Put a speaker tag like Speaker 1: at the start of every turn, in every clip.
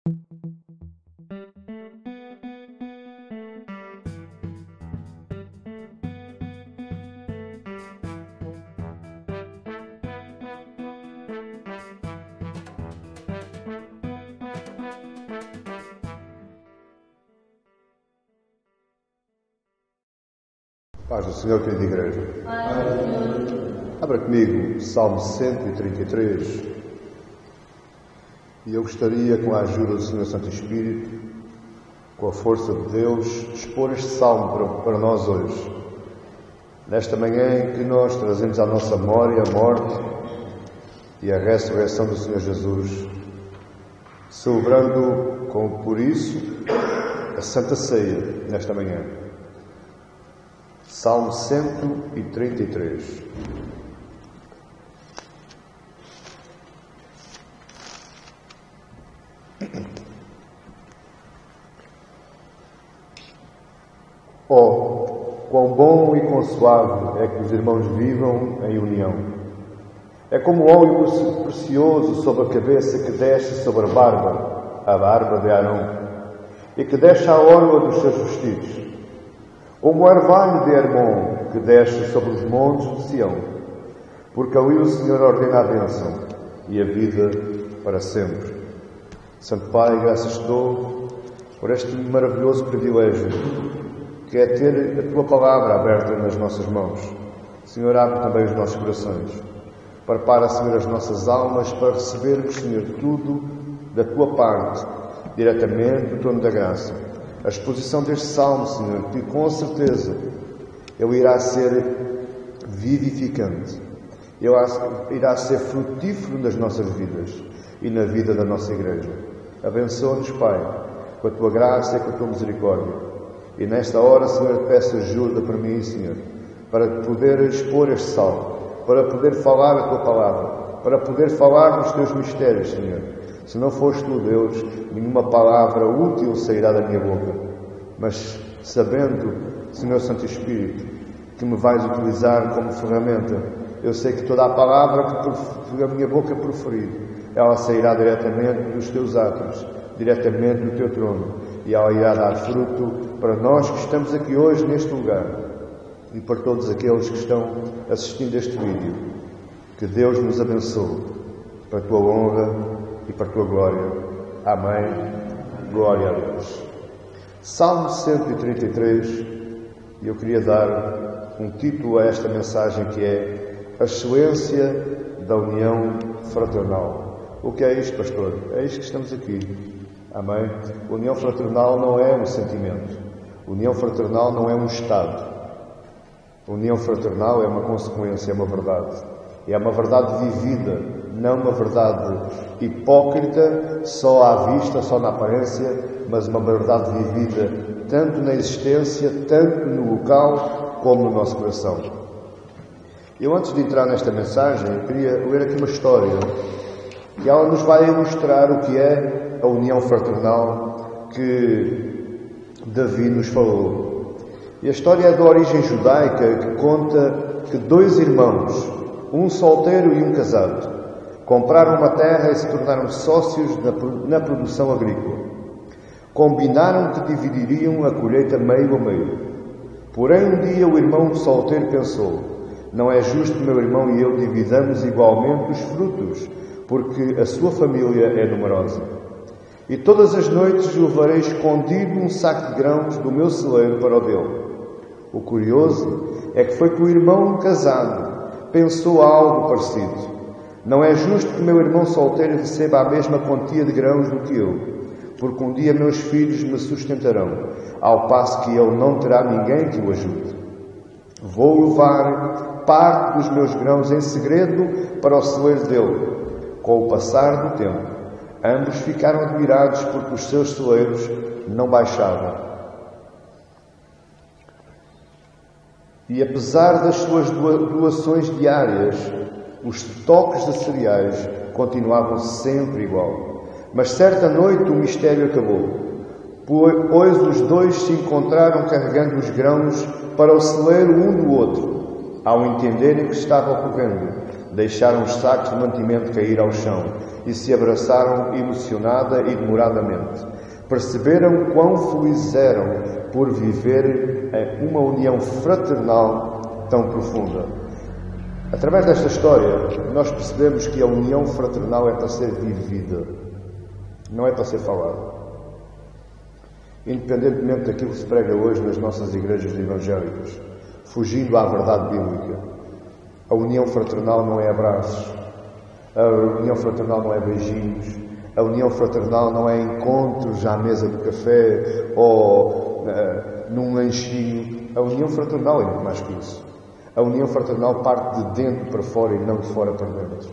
Speaker 1: Paz do Senhor, querida Igreja. Abra comigo Salmo 133. E eu gostaria, com a ajuda do Senhor Santo Espírito, com a força de Deus, expor este Salmo para nós hoje. Nesta manhã em que nós trazemos à nossa memória a morte e a ressurreição do Senhor Jesus, celebrando, por isso, a Santa Ceia nesta manhã. Salmo 133. Oh, quão bom e quão suave é que os irmãos vivam em união. É como óleo precioso sobre a cabeça que desce sobre a barba de Arão, e que desce à orla dos seus vestidos. Como o orvalho de Hermon, que desce sobre os montes de Sião, porque ali o Senhor ordena a bênção e a vida para sempre. Santo Pai, graças te dou por este maravilhoso privilégio que é ter a Tua Palavra aberta nas nossas mãos. Senhor, abre também os nossos corações. Prepara, Senhor, as nossas almas para recebermos, Senhor, tudo da Tua parte, diretamente do Trono da Graça. A exposição deste Salmo, Senhor, que com certeza ele irá ser vivificante, ele irá ser frutífero nas nossas vidas e na vida da nossa Igreja. Abençoa-nos, Pai, com a Tua graça e com a Tua misericórdia. E nesta hora, Senhor, te peço ajuda para mim, Senhor, para poder expor este Salmo, para poder falar a Tua Palavra, para poder falar dos Teus mistérios, Senhor. Se não foste Tu, Deus, nenhuma palavra útil sairá da minha boca. Mas sabendo, Senhor Santo Espírito, que me vais utilizar como ferramenta, eu sei que toda a palavra que a minha boca proferir, ela sairá diretamente dos Teus átrios, diretamente do Teu trono, e ela irá dar fruto para nós que estamos aqui hoje neste lugar e para todos aqueles que estão assistindo este vídeo. Que Deus nos abençoe para a Tua honra e para a Tua glória. Amém. Glória a Deus. Salmo 133, e eu queria dar um título a esta mensagem que é a excelência da união fraternal. O que é isto, pastor? É isto que estamos aqui. Amém? União fraternal não é um sentimento. União fraternal não é um estado. União fraternal é uma consequência, é uma verdade. É uma verdade vivida, não uma verdade hipócrita, só à vista, só na aparência, mas uma verdade vivida, tanto na existência, tanto no local, como no nosso coração. Eu, antes de entrar nesta mensagem, queria ler aqui uma história, que ela nos vai ilustrar o que é a união fraternal que Davi nos falou. E a história é de origem judaica, que conta que dois irmãos, um solteiro e um casado, compraram uma terra e se tornaram sócios na produção agrícola. Combinaram que dividiriam a colheita meio a meio. Porém, um dia o irmão solteiro pensou: não é justo que meu irmão e eu dividamos igualmente os frutos, porque a sua família é numerosa. E todas as noites levarei escondido um saco de grãos do meu celeiro para o dele. O curioso é que foi que o irmão casado pensou algo parecido. Não é justo que meu irmão solteiro receba a mesma quantia de grãos do que eu, porque um dia meus filhos me sustentarão, ao passo que ele não terá ninguém que o ajude. Vou levar parte dos meus grãos em segredo para o celeiro dele. Com o passar do tempo, ambos ficaram admirados porque os seus celeiros não baixavam. E apesar das suas doações diárias, os estoques de cereais continuavam sempre igual. Mas certa noite o mistério acabou, pois os dois se encontraram carregando os grãos para o celeiro um do outro. Ao entenderem o que estava ocorrendo, deixaram os sacos de mantimento cair ao chão e se abraçaram emocionada e demoradamente. Perceberam quão felizes eram por viver uma união fraternal tão profunda. Através desta história, nós percebemos que a união fraternal é para ser vivida, não é para ser falada. Independentemente daquilo que se prega hoje nas nossas igrejas evangélicas, fugindo à verdade bíblica, a união fraternal não é abraços, a união fraternal não é beijinhos, a união fraternal não é encontros à mesa do café ou num lanchinho. A união fraternal é muito mais que isso. A união fraternal parte de dentro para fora e não de fora para dentro.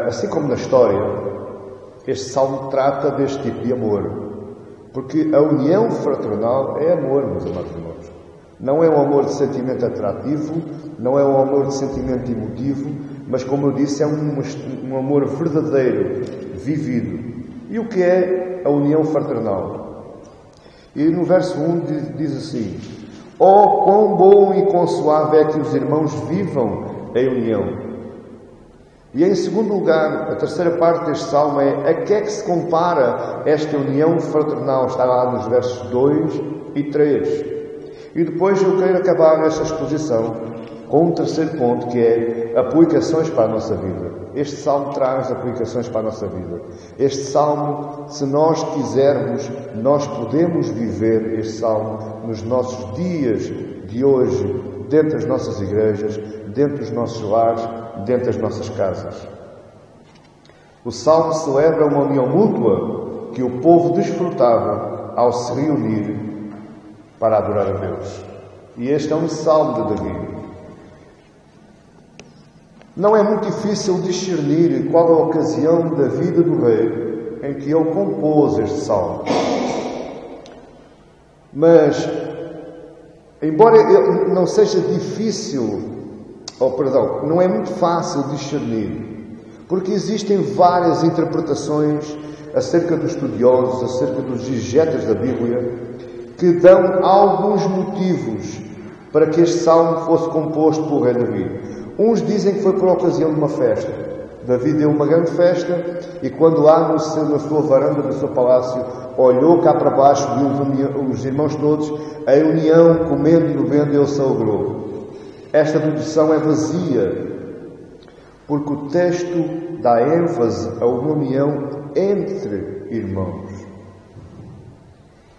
Speaker 1: Assim como na história, este salmo trata deste tipo de amor. Porque a união fraternal é amor, meus amados irmãos. Não é um amor de sentimento atrativo, não é um amor de sentimento emotivo, mas, como eu disse, é um amor verdadeiro, vivido. E o que é a união fraternal? E no verso 1 diz assim: Oh, quão bom e quão suave é que os irmãos vivam em união. E em segundo lugar, a terceira parte deste salmo é: a que é que se compara esta união fraternal? Está lá nos versos 2 e 3. E depois eu quero acabar esta exposição com um terceiro ponto, que é aplicações para a nossa vida. Este salmo traz aplicações para a nossa vida. Este salmo, se nós quisermos, nós podemos viver este salmo nos nossos dias de hoje, dentro das nossas igrejas, dentro dos nossos lares, dentro das nossas casas. O salmo celebra uma união mútua que o povo desfrutava ao se reunir para adorar a Deus. E este é um salmo de Davi. Não é muito difícil discernir qual a ocasião da vida do rei em que ele compôs este salmo. Mas, embora ele não seja difícil, não é muito fácil discernir, porque existem várias interpretações acerca dos estudiosos, acerca dos exegetas da Bíblia, que dão alguns motivos para que este salmo fosse composto pelo rei Davi. Uns dizem que foi por ocasião de uma festa. Davi deu uma grande festa e, quando lá na sua varanda do seu palácio olhou cá para baixo, viu os irmãos todos em união, comendo e bebendo, ele celebrou. Esta dedução é vazia, porque o texto dá ênfase a uma união entre irmãos.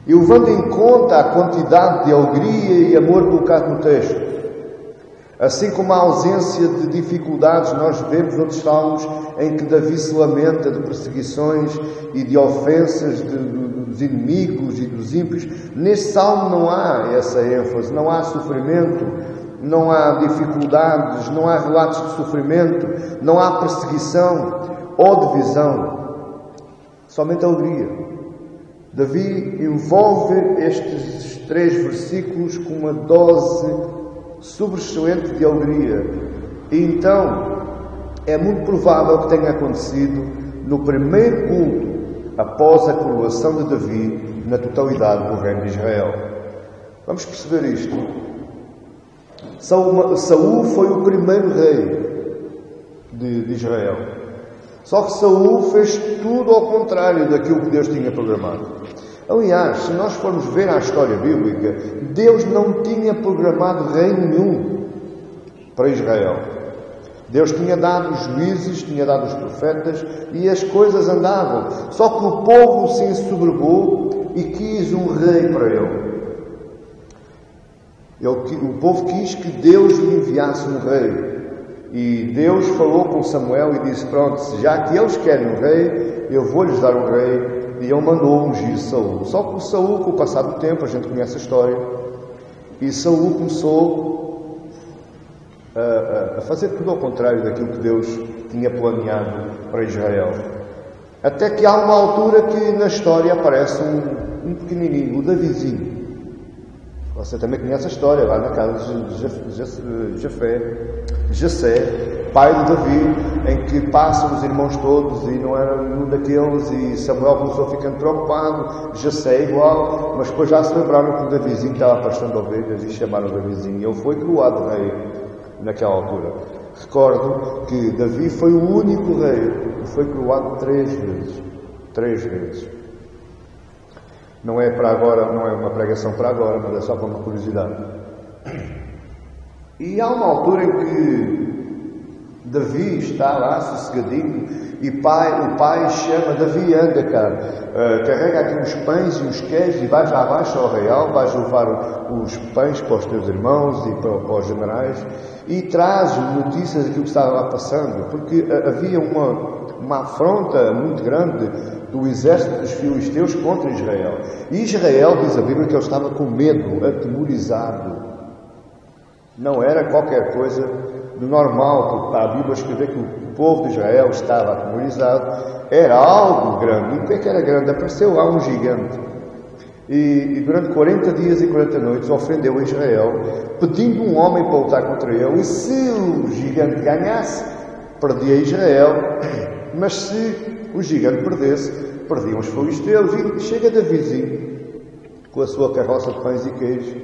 Speaker 1: E levando em conta a quantidade de alegria e amor colocado no texto, assim como a ausência de dificuldades, nós vemos outros salmos em que Davi se lamenta de perseguições e de ofensas dos inimigos e dos ímpios. Neste salmo não há essa ênfase, não há sofrimento, não há dificuldades, não há relatos de sofrimento, não há perseguição ou divisão, somente alegria. Davi envolve estes 3 versículos com uma dose sobressalente de alegria. E então, é muito provável que tenha acontecido no primeiro culto após a coroação de Davi na totalidade do reino de Israel. Vamos perceber isto. Saul foi o primeiro rei de Israel. Só que Saul fez tudo ao contrário daquilo que Deus tinha programado. Aliás, se nós formos ver a história bíblica, Deus não tinha programado reino nenhum para Israel. Deus tinha dado os juízes, tinha dado os profetas e as coisas andavam. Só que o povo se ensoberbou e quis um rei para ele. O povo quis que Deus lhe enviasse um rei. E Deus falou com Samuel e disse: pronto, já que eles querem um rei, eu vou-lhes dar um rei. E ele mandou ungir Saul. Só que o Saul, com o passar do tempo, a gente conhece a história, e Saul começou a fazer tudo ao contrário daquilo que Deus tinha planeado para Israel. Até que há uma altura que na história aparece um pequenininho, o Davizinho. Você também conhece a história, lá na casa de Jessé, pai de Davi, em que passam os irmãos todos e não era nenhum daqueles, e Samuel começou ficando preocupado. Jessé é igual, mas depois já se lembraram que o Davizinho estava pastando ovelhas e chamaram o Davizinho. Ele foi coroado rei naquela altura. Recordo que Davi foi o único rei que foi coroado 3 vezes. 3 vezes. Não é para agora, não é uma pregação para agora, mas é só para uma curiosidade. E há uma altura em que Davi está lá sossegadinho e o pai chama: Davi, anda cá, carrega aqui uns pães e uns queijos e vais lá abaixo ao arraial, vais levar os pães para os teus irmãos e para os generais e traz notícias daquilo que estava lá passando, porque havia uma afronta muito grande do exército dos filisteus contra Israel. E Israel, diz a Bíblia, que ele estava com medo, atemorizado. Não era qualquer coisa do normal, porque está a Bíblia escrever que o povo de Israel estava atemorizado. Era algo grande. E o que é que era grande? Apareceu lá um gigante. E durante 40 dias e 40 noites ofendeu Israel, pedindo um homem para lutar contra ele. E se o gigante ganhasse, perdia Israel. Mas se o gigante perdesse, perdiam os filisteus. E chega Davizinho, com a sua carroça de pães e queijos,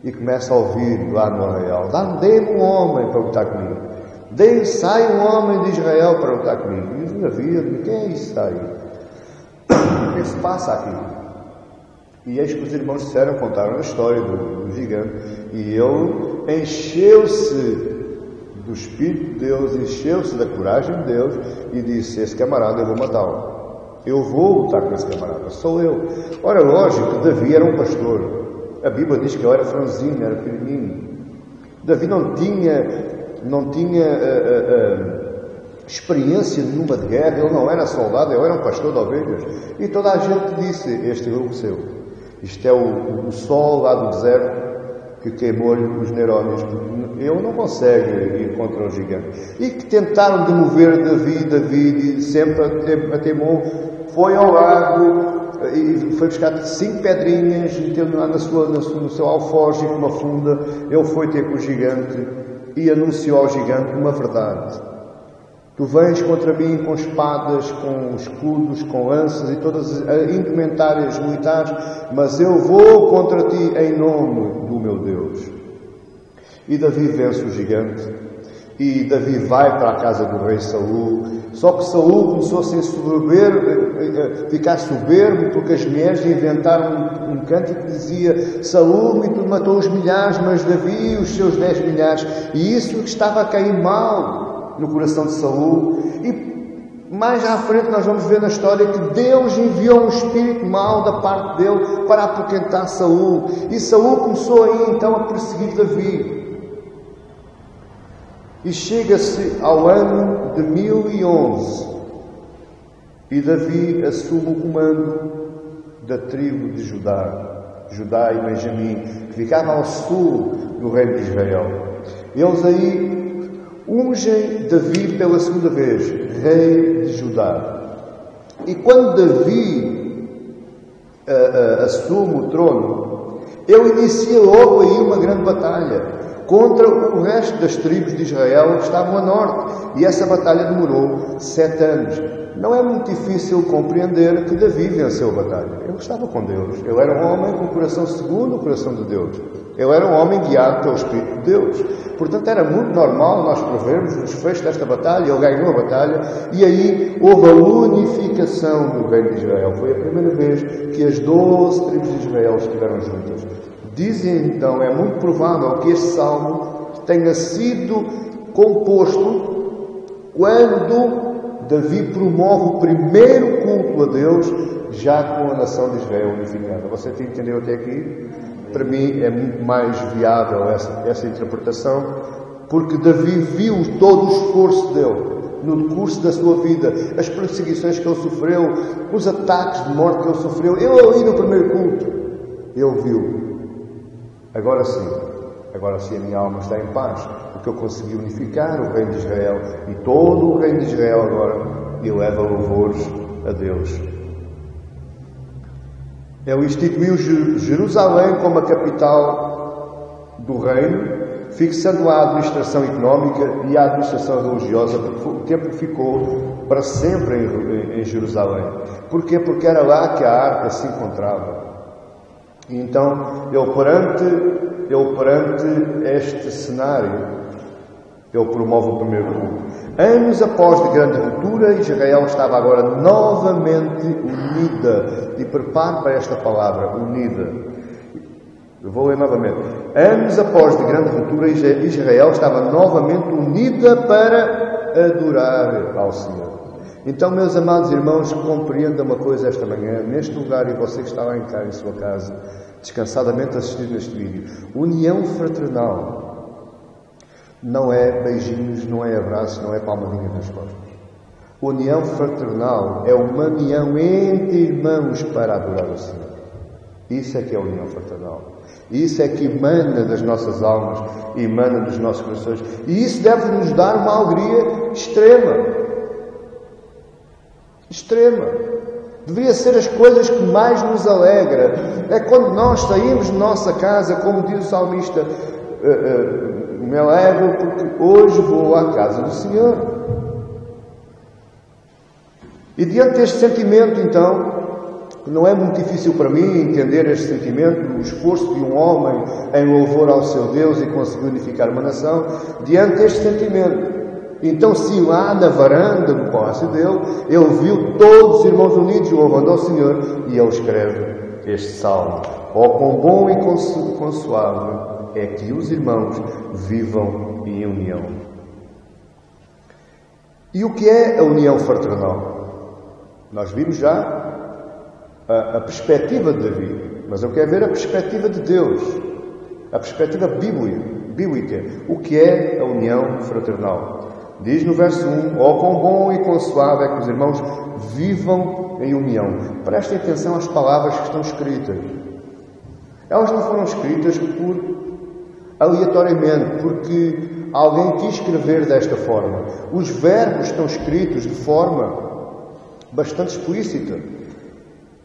Speaker 1: e começa a ouvir lá no arraial: dê-me um homem para lutar comigo. Sai um homem de Israel para lutar comigo. E Davi: quem é isso aí? O que se passa aqui? E eis que os irmãos disseram, contaram a história do gigante. E ele encheu-se do Espírito de Deus, encheu-se da coragem de Deus e disse: esse camarada eu vou matá-lo. Eu vou lutar com esse camarada, sou eu. Ora, lógico que Davi era um pastor. A Bíblia diz que ele era franzino, era pequenino. Davi não tinha experiência nenhuma de guerra, ele não era soldado, ele era um pastor de ovelhas. E toda a gente disse: este enlouqueceu. Isto é o sol lá do deserto que queimou-lhe os neurônios. Ele não consegue ir contra o gigante. E que tentaram demover Davi sempre atemou, foi ao lago e foi buscar 5 pedrinhas, meteu lá no seu alforje com uma funda. Ele foi ter com o gigante e anunciou ao gigante uma verdade: tu vens contra mim com espadas, com escudos, com lanças e todas as indumentárias militares, mas eu vou contra ti em nome do meu Deus. E Davi vence o gigante, e Davi vai para a casa do rei Saul. Só que Saul começou a ficar soberbo, porque as mulheres inventaram um cântico que dizia: Saul matou os milhares, mas Davi os seus 10 milhares. E isso estava a cair mal no coração de Saul. E mais à frente nós vamos ver na história que Deus enviou um espírito mau da parte dele para apoquentar Saul. E Saul começou aí então a perseguir Davi. E chega-se ao ano de 1011 e Davi assume o comando da tribo de Judá e Benjamim, que ficava ao sul do reino de Israel. Eles aí ungem Davi pela segunda vez, rei de Judá. E quando Davi assume o trono, ele inicia logo aí uma grande batalha contra o resto das tribos de Israel que estavam a norte. E essa batalha demorou 7 anos. Não é muito difícil compreender que Davi venceu a batalha. Ele estava com Deus. Ele era um homem com o coração segundo o coração de Deus. Ele era um homem guiado pelo Espírito de Deus. Portanto, era muito normal nós prevermos o desfecho desta batalha. Ele ganhou a batalha e aí houve a unificação do reino de Israel. Foi a primeira vez que as 12 tribos de Israel estiveram juntas. Dizem então, é muito provável que este salmo tenha sido composto quando Davi promove o primeiro culto a Deus, já com a nação de Israel unificada. Você entendeu até aqui? Para mim é muito mais viável essa interpretação, porque Davi viu todo o esforço dele no curso da sua vida, as perseguições que ele sofreu, os ataques de morte que ele sofreu. Ele ali no primeiro culto, ele viu. Agora sim a minha alma está em paz, porque eu consegui unificar o reino de Israel, e todo o reino de Israel agora eleva louvores a Deus. Ele instituiu Jerusalém como a capital do reino, fixando a administração económica e a administração religiosa, porque o templo ficou para sempre em Jerusalém. Porquê? Porque era lá que a arca se encontrava. E então, ele perante este cenário, Ele promove o primeiro culto. Anos após de grande ruptura, Israel estava agora novamente unida. E prepare para esta palavra, unida. Eu vou ler novamente. Anos após de grande ruptura, Israel estava novamente unida para adorar ao Senhor. Então, meus amados irmãos, compreenda uma coisa esta manhã, neste lugar, e você que está lá em casa, em sua casa, descansadamente assistindo neste vídeo. União fraternal não é beijinhos, não é abraços, não é palmadinha nas costas. União fraternal é uma união entre irmãos para adorar o Senhor. Isso é que é a união fraternal. Isso é que emana das nossas almas, emana dos nossos corações. E isso deve nos dar uma alegria extrema. Extrema. Deveria ser as coisas que mais nos alegra. É quando nós saímos de nossa casa, como diz o salmista, me alegro porque hoje vou à casa do Senhor. E diante deste sentimento, então, não é muito difícil para mim entender este sentimento, o esforço de um homem em louvor ao seu Deus e conseguir unificar uma nação, diante deste sentimento. Então, se lá na varanda do palácio dele, ele viu todos os irmãos unidos louvando ao Senhor, e ele escreve este salmo: ó, quão bom e quão suave é que os irmãos vivam em união. E o que é a união fraternal? Nós vimos já a perspectiva de Davi, mas eu quero ver a perspectiva de Deus, a perspectiva bíblica. O que é a união fraternal? Diz no verso 1, ó, quão bom e quão suave é que os irmãos vivam em união. Prestem atenção às palavras que estão escritas. Elas não foram escritas aleatoriamente, porque alguém quis escrever desta forma. Os verbos estão escritos de forma bastante explícita.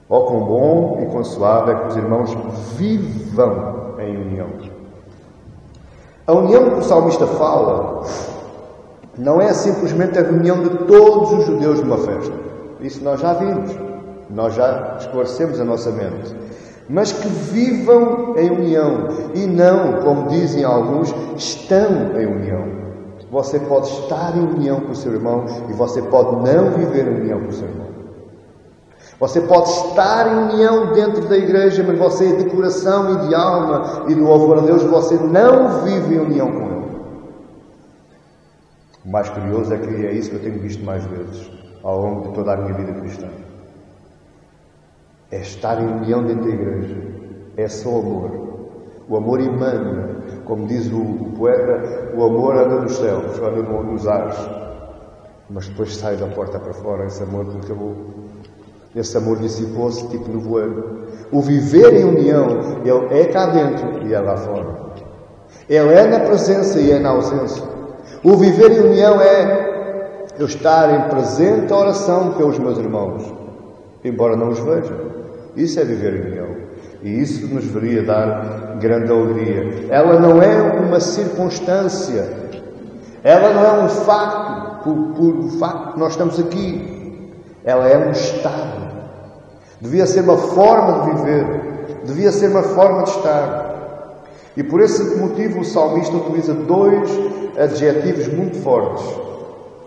Speaker 1: Ó, quão bom e quão suave é que os irmãos vivam em união. A união que o salmista fala não é simplesmente a reunião de todos os judeus numa festa. Isso nós já vimos. Nós já esclarecemos a nossa mente. Mas que vivam em união. E não, como dizem alguns, estão em união. Você pode estar em união com o seu irmão e você pode não viver em união com o seu irmão. Você pode estar em união dentro da igreja, mas você, de coração e de alma e de louvor a Deus, você não vive em união com Ele. O mais curioso é que é isso que eu tenho visto mais vezes ao longo de toda a minha vida cristã. É estar em união dentro da igreja. É só amor. O amor emana, como diz o poeta, o amor anda nos céus, anda nos ares. Mas depois sai da porta para fora, esse amor que acabou. Esse amor dissipou-se tipo no voeiro. O viver em união, ele é cá dentro e é lá fora. Ele é na presença e é na ausência. O viver em união é eu estar em presente oração pelos meus irmãos, embora não os veja. Isso é viver em união. E isso nos deveria dar grande alegria. Ela não é uma circunstância. Ela não é um facto, por facto que nós estamos aqui. Ela é um estado. Devia ser uma forma de viver. Devia ser uma forma de estar. E por esse motivo o salmista utiliza dois adjetivos muito fortes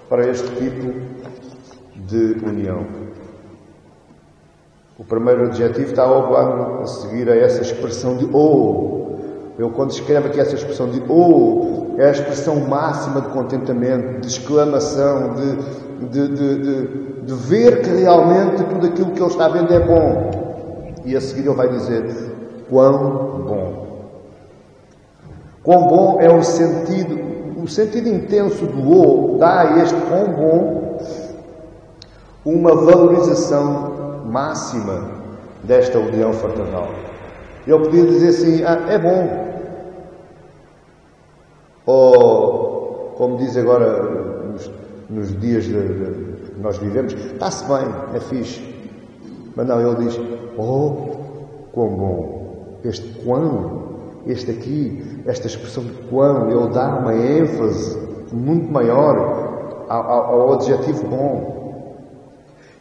Speaker 1: para este tipo de união. O primeiro adjetivo está logo a seguir a essa expressão de "oh". Eu, quando escrevo aqui essa expressão de "oh", é a expressão máxima de contentamento, de exclamação, de ver que realmente tudo aquilo que ele está vendo é bom. E a seguir ele vai dizer quão bom. Quão bom é o sentido intenso do "oh", dá a este quão bom uma valorização máxima desta união fraternal. Ele podia dizer assim, é bom. Ou, como diz agora nos dias que nós vivemos, está-se bem, é fixe. Mas não, ele diz, oh, quão bom. Este quão, este aqui, esta expressão de quão, ele dá uma ênfase muito maior ao adjetivo bom.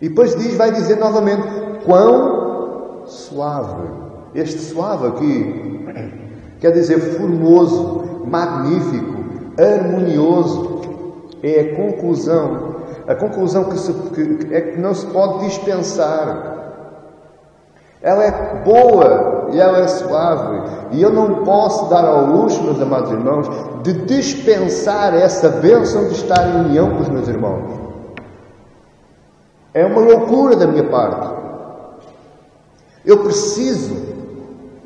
Speaker 1: E depois vai dizer novamente, quão suave. Este suave aqui quer dizer formoso, magnífico, harmonioso. É a conclusão que não se pode dispensar. Ela é boa e ela é suave. E eu não posso dar ao luxo, meus amados irmãos, de dispensar essa bênção de estar em união com os meus irmãos. É uma loucura da minha parte. Eu preciso,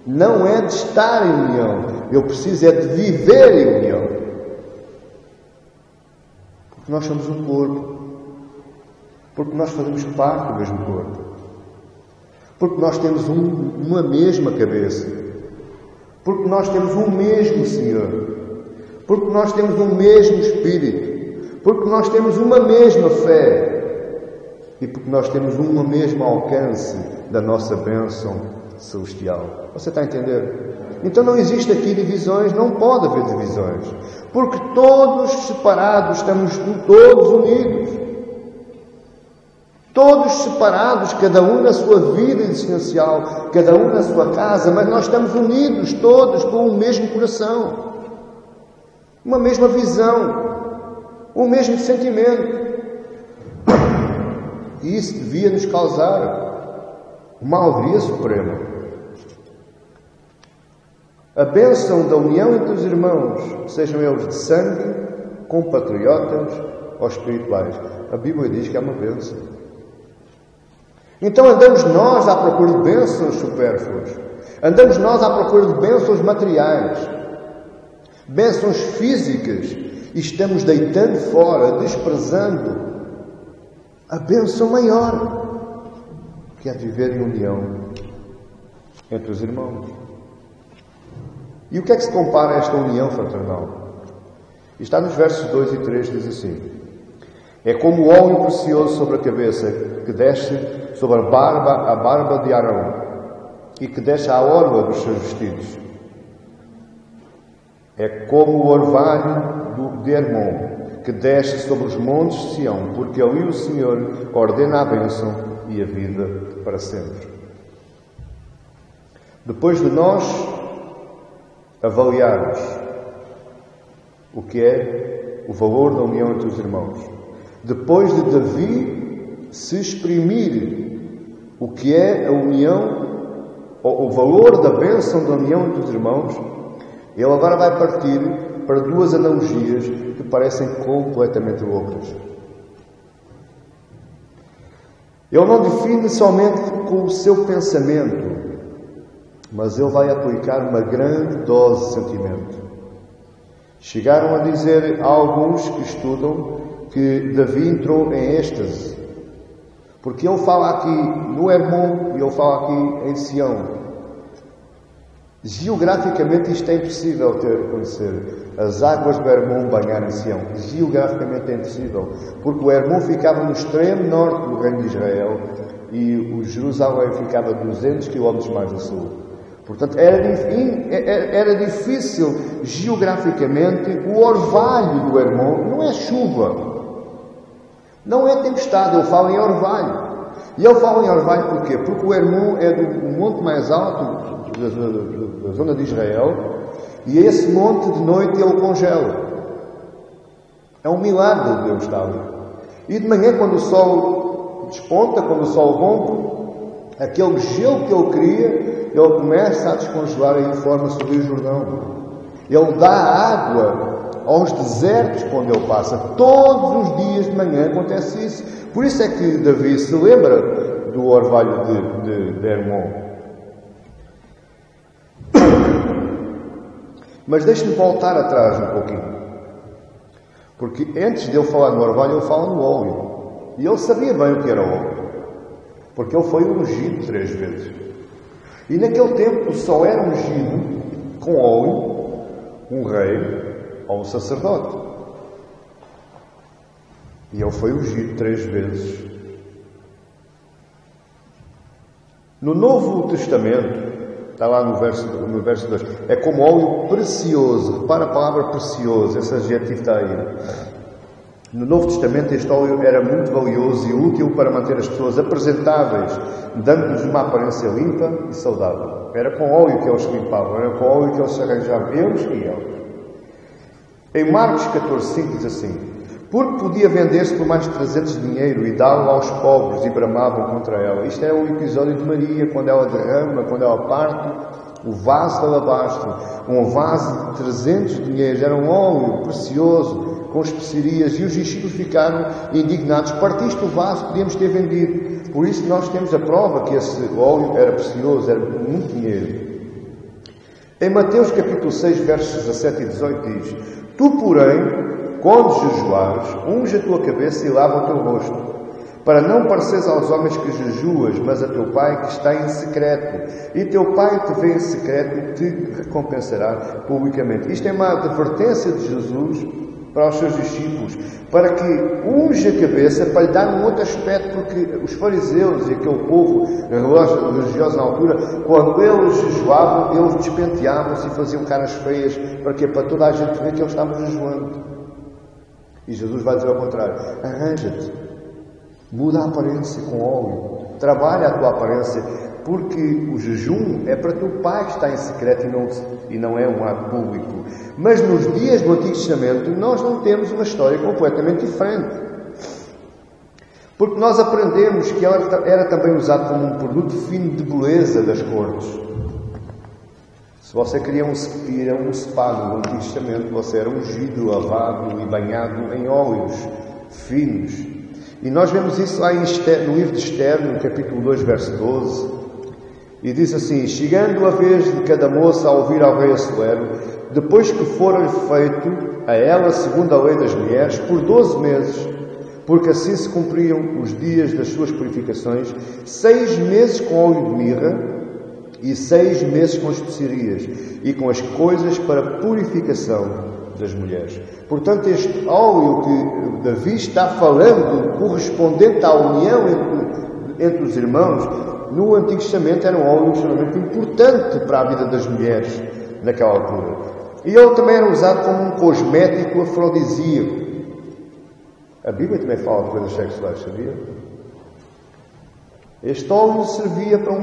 Speaker 1: não é de estar em união, eu preciso é de viver em união. Porque nós somos um corpo. Porque nós fazemos parte do mesmo corpo. Porque nós temos uma mesma cabeça. Porque nós temos um mesmo Senhor. Porque nós temos um mesmo Espírito. Porque nós temos uma mesma fé. E porque nós temos um mesmo alcance da nossa bênção celestial. Você está a entender? Então não existe aqui divisões, não pode haver divisões. Porque todos separados estamos todos unidos. Todos separados, cada um na sua vida existencial, cada um na sua casa, mas nós estamos unidos todos com o mesmo coração, uma mesma visão, o mesmo sentimento. E isso devia nos causar uma alegria suprema. A bênção da união entre os irmãos, sejam eles de sangue, compatriotas ou espirituais. A Bíblia diz que é uma bênção. Então andamos nós à procura de bênçãos supérfluas. Andamos nós à procura de bênçãos materiais, bênçãos físicas, e estamos deitando fora, desprezando a bênção maior, que é viver em união entre os irmãos. E o que é que se compara a esta união fraternal? Está nos versos 2 e 3, diz assim: é como o óleo precioso sobre a cabeça, que desce sobre a barba de Arão, e que desce à orla dos seus vestidos. É como o orvalho de Hermon, que desce sobre os montes de Sião, porque ali o Senhor ordena a bênção e a vida para sempre. Depois de nós avaliarmos o que é o valor da união entre os irmãos, depois de Davi se exprimir o que é a união, o valor da bênção da união entre os irmãos, ele agora vai partir para duas analogias que parecem completamente loucas. Ele não define somente com o seu pensamento, mas ele vai aplicar uma grande dose de sentimento. Chegaram a dizer a alguns que estudam que Davi entrou em êxtase, porque ele fala aqui no Hermon e ele fala aqui em Sião. Geograficamente isto é impossível acontecer. As águas do Hermon banharem Sião. Geograficamente é impossível, porque o Hermon ficava no extremo norte do reino de Israel e o Jerusalém ficava 200 km mais a sul. Portanto, era difícil geograficamente. O orvalho do Hermon não é chuva, não é tempestade, ele fala em orvalho. E ele fala em orvalho porquê? Porque o Hermon é do monte mais alto da zona de Israel, e esse monte de noite ele congela. É um milagre de Deus, está ali. E de manhã, quando o sol desponta, quando o sol rompe, aquele gelo que ele cria, ele começa a descongelar e forma-se o Rio Jordão. Ele dá água aos desertos quando ele passa. Todos os dias de manhã acontece isso. Por isso é que Davi se lembra do orvalho de Hermon. Mas deixe-me voltar atrás um pouquinho. Porque antes de ele falar no orvalho, ele fala no óleo. E ele sabia bem o que era óleo. Porque ele foi ungido 3 vezes. E naquele tempo só era ungido com óleo um rei ou um sacerdote. E ele foi ungido 3 vezes. No Novo Testamento, está lá no verso 2, é como óleo precioso. Repara a palavra precioso, esse adjetivo está aí. No Novo Testamento este óleo era muito valioso e útil para manter as pessoas apresentáveis, dando-lhes uma aparência limpa e saudável. Era com óleo que eles se limpavam, era com óleo que eles se arranjavam, eles e eles. Em Marcos 14:5 diz assim: porque podia vender-se por mais de 300 dinheiro e dá-lo aos pobres, e bramavam contra ela. Isto é um episódio de Maria, quando ela derrama, quando ela parte o vaso de alabastro, um vaso de 300 dinheiros, era um óleo precioso, com especiarias, e os discípulos ficaram indignados. Partiste o vaso, podíamos ter vendido. Por isso nós temos a prova que esse óleo era precioso, era muito dinheiro. Em Mateus capítulo 6, versos 17 e 18 diz: tu, porém, quando jejuares, unge a tua cabeça e lava o teu rosto, para não pareceres aos homens que jejuas, mas a teu Pai que está em secreto. E teu Pai que vê em secreto te recompensará publicamente. Isto é uma advertência de Jesus para os seus discípulos, para que unge a cabeça, para lhe dar um outro aspecto, porque os fariseus e aquele povo religioso na altura, quando eles jejuavam, eles despenteavam-se e faziam caras feias, para toda a gente ver que eles estavam jejuando. E Jesus vai dizer ao contrário: arranja-te, muda a aparência com óleo, trabalha a tua aparência, porque o jejum é para teu Pai que está em secreto e não é um ato público. Mas nos dias do Antigo Testamento nós não temos uma história completamente diferente, porque nós aprendemos que ela era também usada como um produto fino de beleza das cortes. Se você queria um spa no Antigo Testamento, você era ungido, lavado e banhado em óleos finos. E nós vemos isso lá no livro de Esther, no capítulo 2, verso 12. E diz assim: chegando a vez de cada moça a ouvir ao rei Assuero, depois que fora feito a ela, segundo a lei das mulheres, por 12 meses, porque assim se cumpriam os dias das suas purificações, 6 meses com óleo de mirra, e 6 meses com especiarias e com as coisas para purificação das mulheres. Portanto, este óleo que Davi está falando, correspondente à união entre os irmãos, no Antigo Testamento era um óleo extremamente importante para a vida das mulheres naquela altura. E ele também era usado como um cosmético afrodisíaco. A Bíblia também fala de coisas sexuais, sabia? Este óleo servia para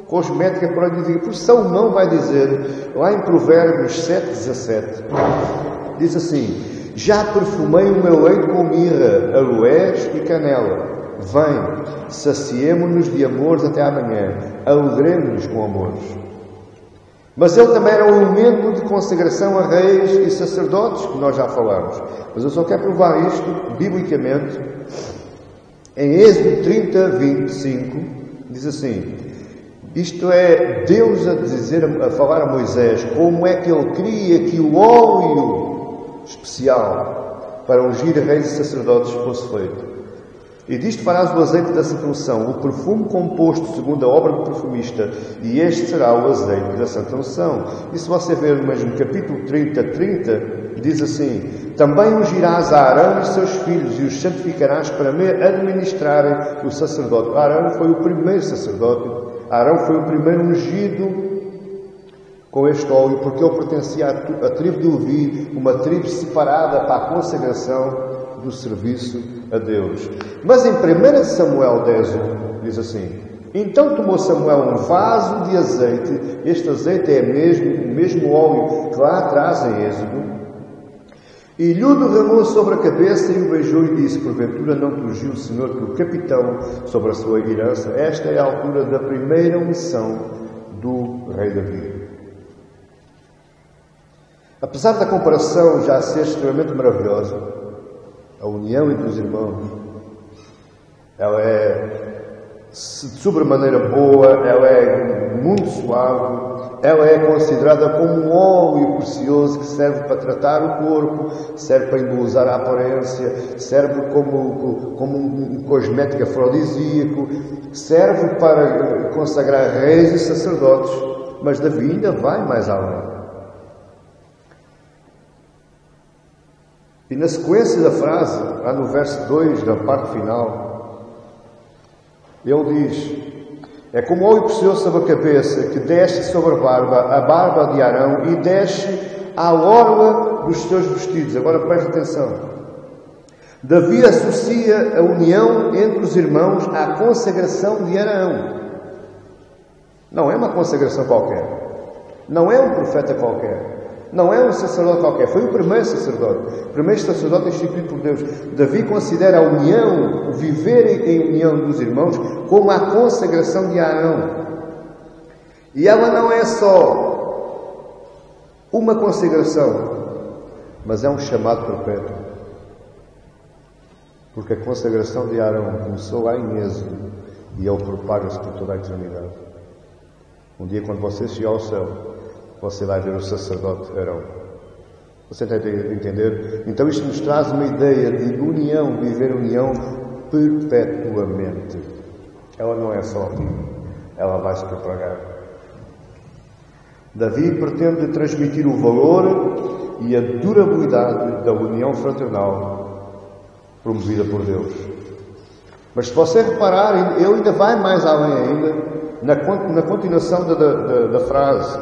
Speaker 1: cosmética afrodisíaca. Por Salomão vai dizer, lá em Provérbios 7:17, diz assim: já perfumei o meu leito com mirra, aloés e canela. Vem, saciemo-nos de amores até amanhã, alegremos-nos com amores. Mas ele também era um elemento de consagração a reis e sacerdotes, que nós já falamos. Mas eu só quero provar isto, biblicamente. Em Êxodo 30:25, diz assim: isto é Deus a falar a Moisés como é que ele queria que o óleo especial para ungir reis e sacerdotes fosse feito. E disto farás o azeite da santa unção, o perfume composto segundo a obra do perfumista, e este será o azeite da santa unção. E se você ver no mesmo capítulo 30:30, diz assim: também ungirás a Arão e seus filhos, e os santificarás para me administrarem o sacerdote. Arão foi o primeiro sacerdote, Arão foi o primeiro ungido com este óleo, porque ele pertencia à tribo de Levi, uma tribo separada para a consagração do serviço a Deus. Mas em 1 Samuel 10:1 diz assim: então tomou Samuel um vaso de azeite, este azeite é o mesmo óleo que lá atrás em Êxodo, e lhe o derramou sobre a cabeça e o beijou e disse: porventura não te ungiu o Senhor que o capitão sobre a sua herança? Esta é a altura da primeira unção do rei Davi. Apesar da comparação já ser extremamente maravilhosa, a união entre os irmãos, ela é de sobremaneira boa, ela é muito suave, ela é considerada como um óleo precioso que serve para tratar o corpo, serve para embelezar a aparência, serve como um cosmético afrodisíaco, serve para consagrar reis e sacerdotes, mas Davi ainda vai mais além. E na sequência da frase, lá no verso 2, da parte final, ele diz: é como óleo precioso sobre a cabeça, que desce sobre a barba de Arão, e desce à orla dos seus vestidos. Agora preste atenção. Davi associa a união entre os irmãos à consagração de Arão. Não é uma consagração qualquer. Não é um profeta qualquer. Não é um sacerdote qualquer, foi o primeiro sacerdote instituído por Deus. Davi considera a união, o viver em união dos irmãos, como a consagração de Arão. E ela não é só uma consagração, mas é um chamado perpétuo. Porque a consagração de Arão começou lá em Êxodo e ele propaga-se por toda a eternidade. Um dia, quando você chegar ao céu, você vai ver o sacerdote Arão. Você tem que entender? Então isto nos traz uma ideia de união, viver união perpetuamente. Ela não é só aqui, ela vai se propagar. Davi pretende transmitir o valor e a durabilidade da união fraternal promovida por Deus. Mas se você reparar, ele ainda vai mais além ainda, na continuação da frase.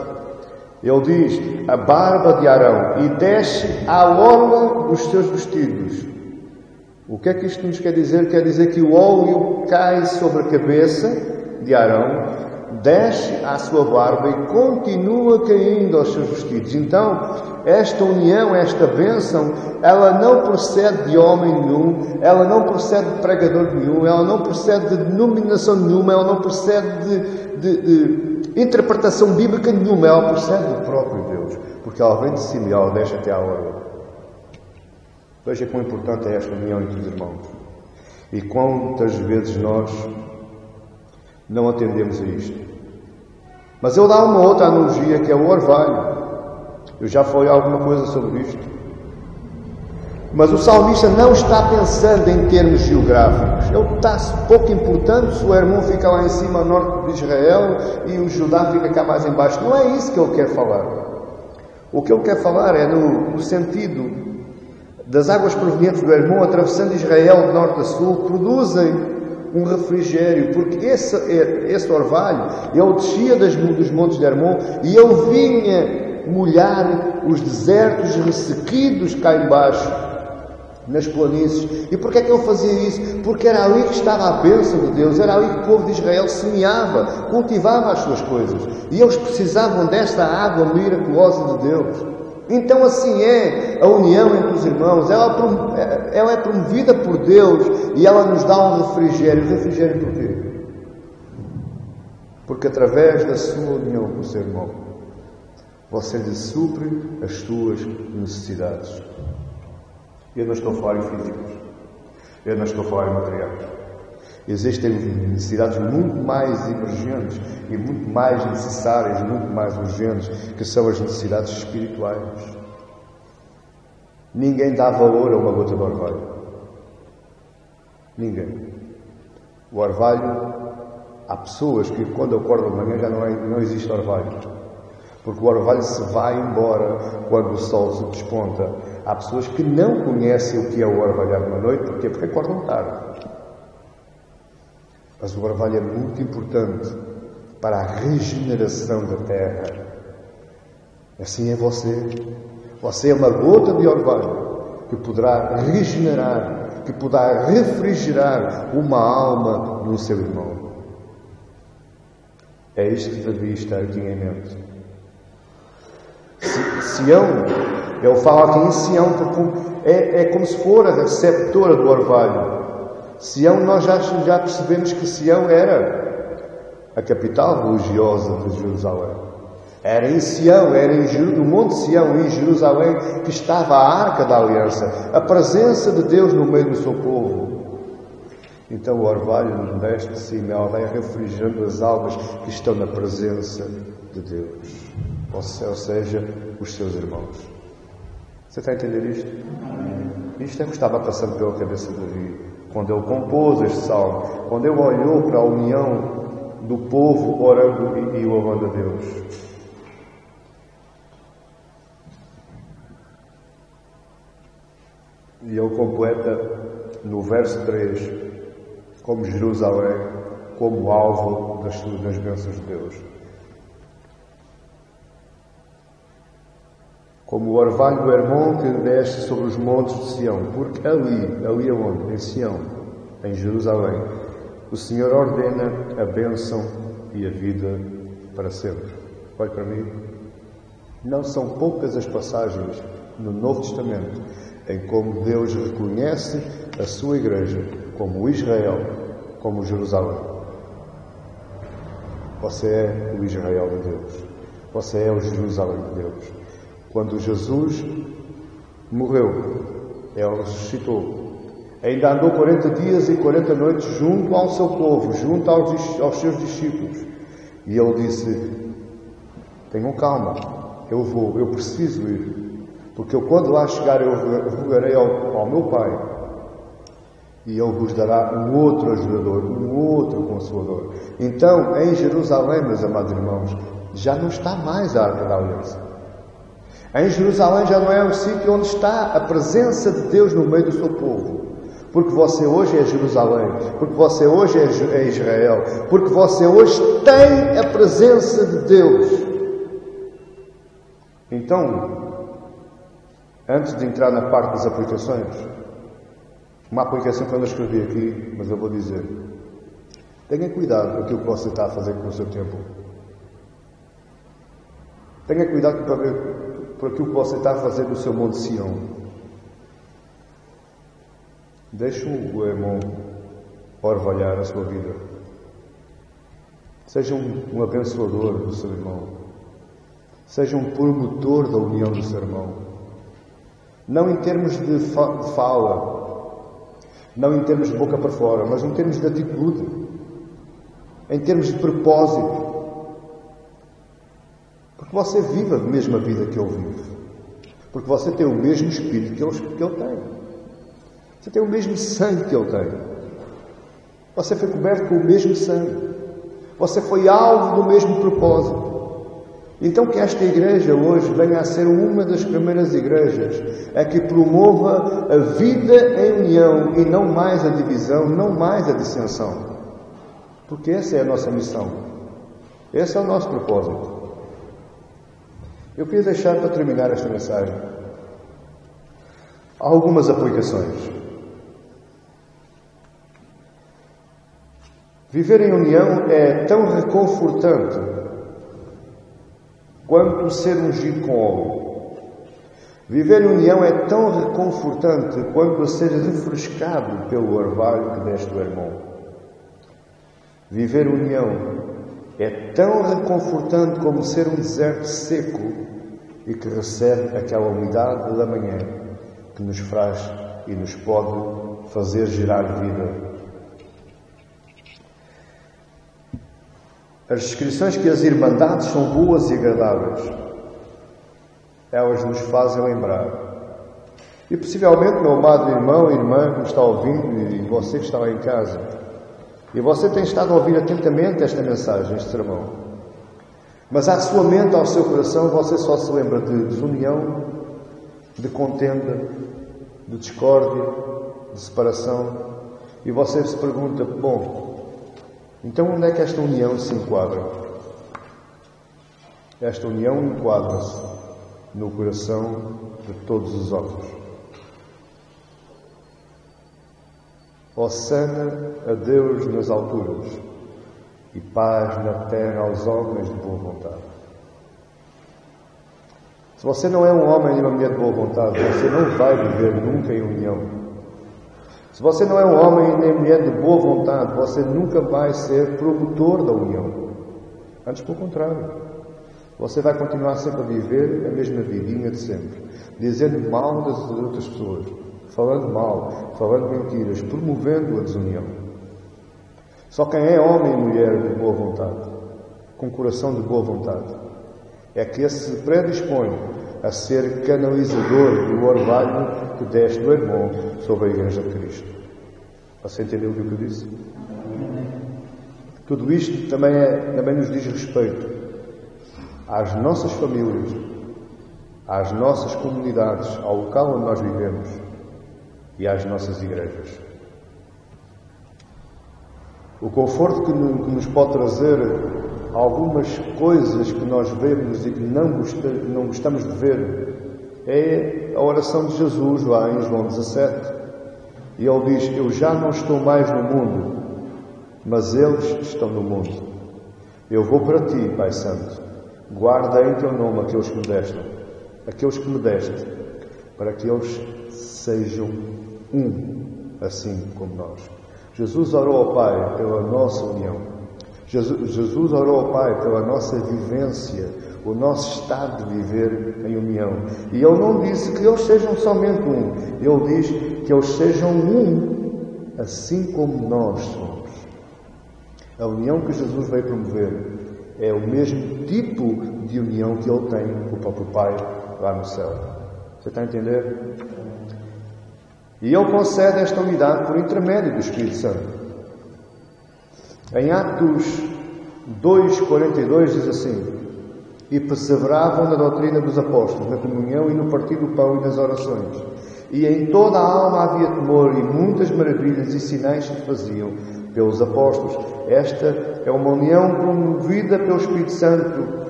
Speaker 1: Ele diz, a barba de Arão, e desce à orla dos seus vestidos. O que é que isto nos quer dizer? Quer dizer que o óleo cai sobre a cabeça de Arão, desce à sua barba e continua caindo aos seus vestidos. Então, esta união, esta bênção, ela não procede de homem nenhum, ela não procede de pregador nenhum, ela não procede de denominação nenhuma, ela não procede de interpretação bíblica nenhuma, ela procede do próprio Deus, porque ela vem de cima e ela desce até à orla. Veja quão importante é esta união entre os irmãos. E quantas vezes nós não atendemos a isto. Mas eu dou uma outra analogia, que é o orvalho. Eu já falei alguma coisa sobre isto. Mas o salmista não está pensando em termos geográficos. Ele está pouco importante se o Hermon fica lá em cima, ao norte de Israel, e o Judá fica cá mais embaixo. Não é isso que ele quer falar. O que ele quer falar é no sentido das águas provenientes do Hermon, atravessando Israel de norte a sul, produzem um refrigério, porque esse orvalho, ele descia dos montes de Hermon e ele vinha molhar os desertos ressequidos cá embaixo, nas planícies. E porquê é que ele fazia isso? Porque era ali que estava a bênção de Deus, era ali que o povo de Israel semeava, cultivava as suas coisas, e eles precisavam desta água miraculosa de Deus. Então assim é a união entre os irmãos, ela é promovida por Deus e ela nos dá um refrigério. Refrigério por quê? Porque através da sua união com o seu irmão, você lhe supre as suas necessidades. Eu não estou a falar em físicos, eu não estou a falar em materiais. Existem necessidades muito mais emergentes e muito mais necessárias, muito mais urgentes, que são as necessidades espirituais. Ninguém dá valor a uma gota de orvalho. Ninguém. O orvalho, há pessoas que quando acordam de manhã já não existe orvalho. Porque o orvalho se vai embora quando o sol se desponta. Há pessoas que não conhecem o que é o orvalhar de uma noite. Porquê? Porque acordam tarde. Mas o orvalho é muito importante para a regeneração da terra. Assim é você. Você é uma gota de orvalho que poderá regenerar, que poderá refrigerar uma alma no seu irmão. É isto que Davi está aqui em mente. Sião, ele fala aqui em Sião, porque é como se for a receptora do orvalho. Sião, nós já percebemos que Sião era a capital religiosa de Jerusalém. Era em Sião, no Monte Sião, em Jerusalém, que estava a Arca da Aliança, a presença de Deus no meio do seu povo. Então o orvalho nos desce de cima, ela vai refrigerando as almas que estão na presença de Deus. Ou seja, os seus irmãos. Você está a entender isto? Isto é o que estava passando pela cabeça de Davi, quando ele compôs este salmo, quando ele olhou para a união do povo orando e louvando a Deus. E ele completa no verso 3, como Jerusalém, como alvo das bênçãos de Deus. Como o orvalho do Hermon que desce sobre os montes de Sião, porque ali aonde? Em Sião, em Jerusalém, o Senhor ordena a bênção e a vida para sempre. Olhe para mim. Não são poucas as passagens no Novo Testamento em como Deus reconhece a sua igreja como Israel, como Jerusalém. Você é o Israel de Deus. Você é o Jerusalém de Deus. Quando Jesus morreu, Ele ressuscitou. Ainda andou 40 dias e 40 noites junto ao seu povo, junto aos seus discípulos. E Ele disse: tenham calma, eu vou, eu preciso ir. Porque eu, quando lá chegar, eu rogarei ao meu Pai. E Ele vos dará um outro ajudador, um outro consolador. Então, em Jerusalém, meus amados irmãos, já não está mais a Arca da Aliança. Em Jerusalém já não é o sítio onde está a presença de Deus no meio do seu povo. Porque você hoje é Jerusalém, porque você hoje é Israel, porque você hoje tem a presença de Deus. Então, antes de entrar na parte das aplicações, uma aplicação que eu não escrevi aqui, mas eu vou dizer: tenha cuidado com aquilo que você está a fazer com o seu tempo. Tenha cuidado por aquilo que você está a fazer no seu Monte Sião. Deixe o irmão orvalhar a sua vida. Seja um abençoador do seu irmão. Seja um promotor da união do seu irmão. Não em termos de fala, não em termos de boca para fora, mas em termos de atitude, em termos de propósito. Porque você vive a mesma vida que ele vive. Porque você tem o mesmo espírito que ele tem. Você tem o mesmo sangue que ele tem. Você foi coberto com o mesmo sangue. Você foi alvo do mesmo propósito. Então que esta igreja hoje venha a ser uma das primeiras igrejas a que promova a vida em união e não mais a divisão, não mais a dissensão. Porque essa é a nossa missão. Esse é o nosso propósito. Eu queria deixar para terminar esta mensagem algumas aplicações. Viver em união é tão reconfortante quanto ser ungido com óleo. Viver em união é tão reconfortante quanto ser refrescado pelo orvalho que deste o irmão. Viver em união é tão reconfortante como ser um deserto seco e que recebe aquela umidade da manhã que nos faz e nos pode fazer gerar vida. As descrições que as irmandades são boas e agradáveis, elas nos fazem lembrar. E possivelmente, meu amado irmão e irmã que me está ouvindo, e você que está lá em casa, e você tem estado a ouvir atentamente esta mensagem, este sermão, mas à sua mente, ao seu coração, você só se lembra de desunião, de contenda, de discórdia, de separação, e você se pergunta: bom, então onde é que esta união se enquadra? Esta união enquadra-se no coração de todos os homens. Hosanna a Deus nas alturas e paz na terra aos homens de boa vontade. Se você não é um homem e uma mulher de boa vontade, você não vai viver nunca em união. Se você não é um homem nem mulher de boa vontade, você nunca vai ser promotor da união. Antes, pelo contrário. Você vai continuar sempre a viver a mesma vidinha de sempre. Dizendo mal das outras pessoas. Falando mal, falando mentiras, promovendo a desunião. Só quem é homem e mulher de boa vontade, com coração de boa vontade, é que se predispõe a ser canalizador do orvalho que deste do irmão sobre a Igreja de Cristo. Você entendeu o que eu disse? Tudo isto também nos diz respeito às nossas famílias, às nossas comunidades, ao local onde nós vivemos e às nossas igrejas. O conforto que nos pode trazer algumas coisas que nós vemos e que não gostamos de ver é a oração de Jesus lá em João 17. E ele diz: eu já não estou mais no mundo, mas eles estão no mundo. Eu vou para ti, Pai Santo, guarda em teu nome aqueles que me deste, para que eles sejam um, assim como nós. Jesus orou ao Pai pela nossa união. Jesus orou ao Pai pela nossa vivência, o nosso estado de viver em união. E Ele não disse que eles sejam somente um. Ele diz que eles sejam um, assim como nós somos. A união que Jesus veio promover é o mesmo tipo de união que Ele tem com o próprio Pai lá no céu. Você está a entender? E Ele concede esta unidade por intermédio do Espírito Santo. Em Atos 2:42 diz assim: e perseveravam na doutrina dos apóstolos, na comunhão e no partir do pão e nas orações. E em toda a alma havia temor, e muitas maravilhas e sinais se faziam pelos apóstolos. Esta é uma união promovida pelo Espírito Santo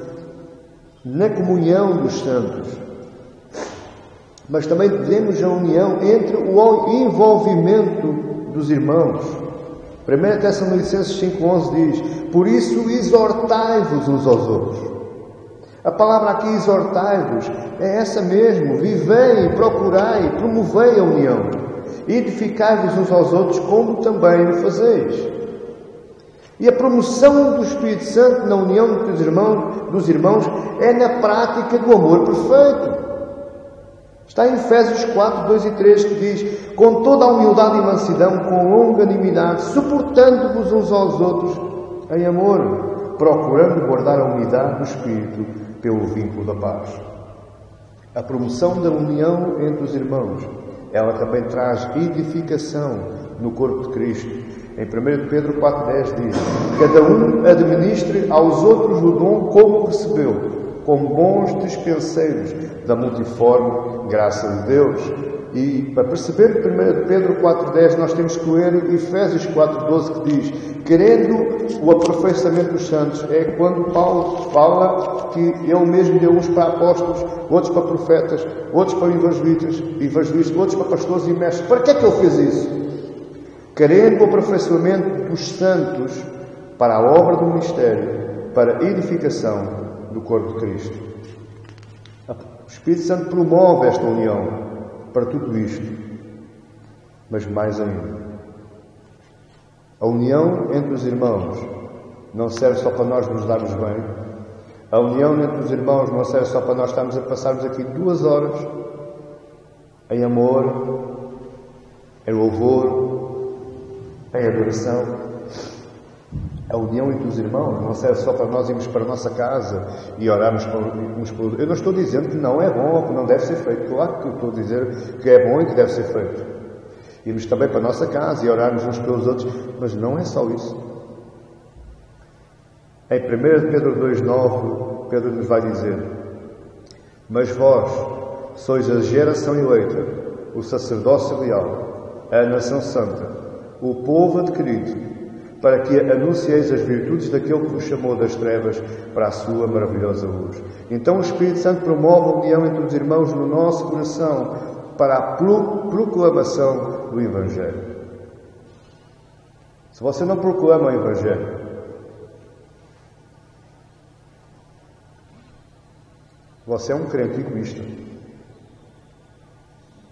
Speaker 1: na comunhão dos santos. Mas também vemos a união entre o envolvimento dos irmãos. 1 Tessalonicenses 5:11 diz: por isso exortai-vos uns aos outros. A palavra aqui, exortai-vos, é essa mesmo. Vivei, procurai, promovei a união. Edificai-vos uns aos outros, como também o fazeis. E a promoção do Espírito Santo na união dos irmãos é na prática do amor perfeito. Está em Efésios 4:2 e 3 que diz: com toda a humildade e mansidão, com longanimidade, suportando-vos uns aos outros em amor, procurando guardar a unidade do Espírito pelo vínculo da paz. A promoção da união entre os irmãos, ela também traz edificação no corpo de Cristo. Em 1 Pedro 4:10 diz: cada um administre aos outros o dom como recebeu, como bons dispenseiros da multiforme graça de Deus. E para perceber 1 Pedro 4:10 nós temos que ler Efésios 4:12 que diz: querendo o aperfeiçoamento dos santos. É quando Paulo fala que ele mesmo deu uns para apóstolos, outros para profetas, outros para evangelistas, outros para pastores e mestres. Para que é que ele fez isso? Querendo o aperfeiçoamento dos santos para a obra do ministério, para a edificação do corpo de Cristo. O Espírito Santo promove esta união para tudo isto, mas mais ainda. A união entre os irmãos não serve só para nós nos darmos bem. A união entre os irmãos não serve só para nós estarmos a passarmos aqui 2 horas em amor, em louvor, em adoração. A união entre os irmãos não serve só para nós irmos para a nossa casa e orarmos uns para outros. Eu não estou dizendo que não é bom ou que não deve ser feito. Claro que eu estou a dizer que é bom e que deve ser feito. Irmos também para a nossa casa e orarmos uns pelos outros, mas não é só isso. Em 1 Pedro 2:9, Pedro nos vai dizer: mas vós sois a geração eleita, o sacerdócio real, a nação santa, o povo adquirido, para que anuncieis as virtudes daquele que vos chamou das trevas para a sua maravilhosa luz. Então o Espírito Santo promove a união entre os irmãos no nosso coração para a proclamação do Evangelho. Se você não proclama o Evangelho, você é um crente egoísta.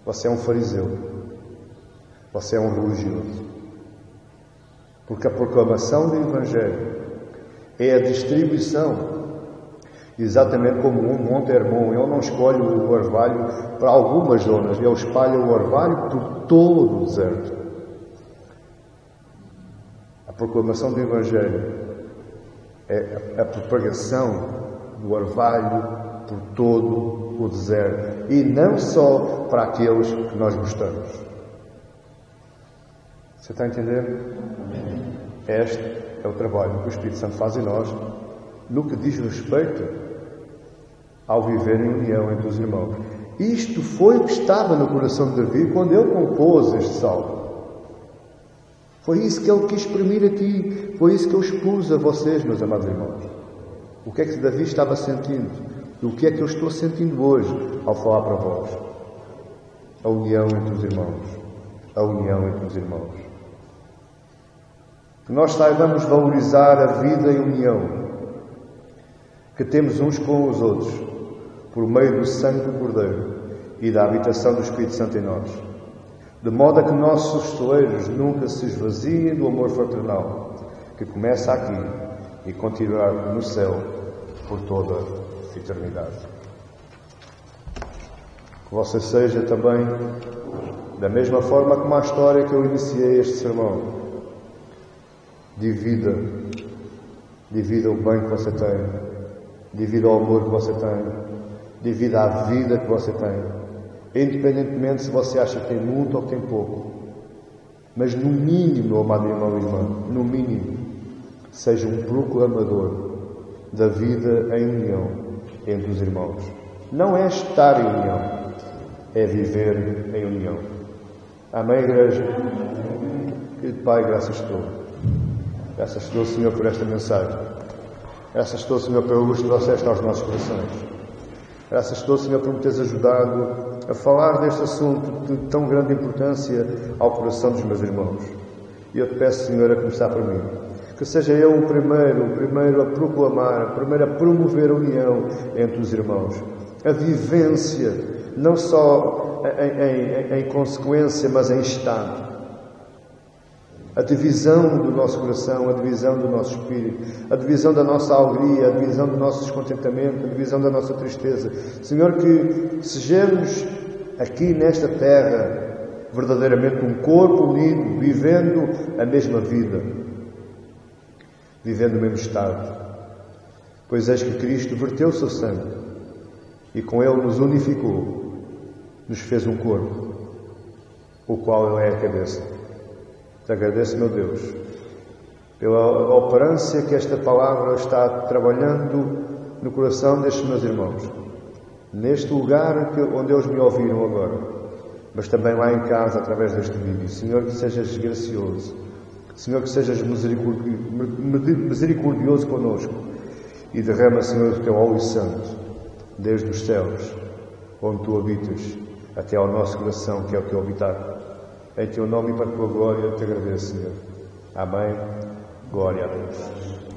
Speaker 1: Você é um fariseu. Você é um religioso. Porque a proclamação do Evangelho é a distribuição. Exatamente como um Monte Hermon. Ele não escolhe o orvalho para algumas zonas. Ele espalha o orvalho por todo o deserto. A proclamação do Evangelho é a propagação do orvalho por todo o deserto. E não só para aqueles que nós gostamos. Você está a entender? Este é o trabalho que o Espírito Santo faz em nós no que diz respeito ao viver em união entre os irmãos. Isto foi o que estava no coração de Davi quando ele compôs este salmo. Foi isso que ele quis exprimir aqui. Foi isso que eu expus a vocês, meus amados irmãos. O que é que Davi estava sentindo? E o que é que eu estou sentindo hoje ao falar para vós? A união entre os irmãos. A união entre os irmãos. Que nós saibamos valorizar a vida em união. que temos uns com os outros, por meio do sangue do Cordeiro e da habitação do Espírito Santo em nós, de modo a que nossos celeiros nunca se esvaziem do amor fraternal, que começa aqui e continuará no céu por toda a eternidade. Que você seja também, da mesma forma como a história que eu iniciei este sermão, divida o bem que você tem, divida o amor que você tem, divida a vida que você tem, independentemente se você acha que tem muito ou que tem pouco. Mas no mínimo, amado irmão e irmã, no mínimo, seja um proclamador da vida em união entre os irmãos. Não é estar em união, é viver em união. Amém, igreja? Querido Pai, graças te dou. Graças te dou, Senhor, por esta mensagem. Graças te dou, Senhor, pela luz que trouxeste aos nossos corações. Graças te dou, Senhor, por me teres ajudado a falar deste assunto de tão grande importância ao coração dos meus irmãos. E eu te peço, Senhor, a começar por mim. Que seja eu o primeiro a proclamar, o primeiro a promover a união entre os irmãos. A vivência, não só em consequência, mas em estado. A divisão do nosso coração, a divisão do nosso espírito, a divisão da nossa alegria, a divisão do nosso descontentamento, a divisão da nossa tristeza. Senhor, que sejamos aqui nesta terra verdadeiramente um corpo unido, vivendo a mesma vida, vivendo o mesmo estado. Pois eis que Cristo verteu o seu sangue e com ele nos unificou, nos fez um corpo, o qual ele é a cabeça. Te agradeço, meu Deus, pela operância que esta palavra está trabalhando no coração destes meus irmãos, neste lugar onde eles me ouviram agora, mas também lá em casa, através deste vídeo. Senhor, que sejas gracioso, Senhor, que sejas misericordioso connosco e derrama, Senhor, o teu óleo santo, desde os céus, onde tu habitas, até ao nosso coração, que é o teu habitar. Em teu nome e para a tua glória te agradeço, Senhor. Amém. Glória a Deus.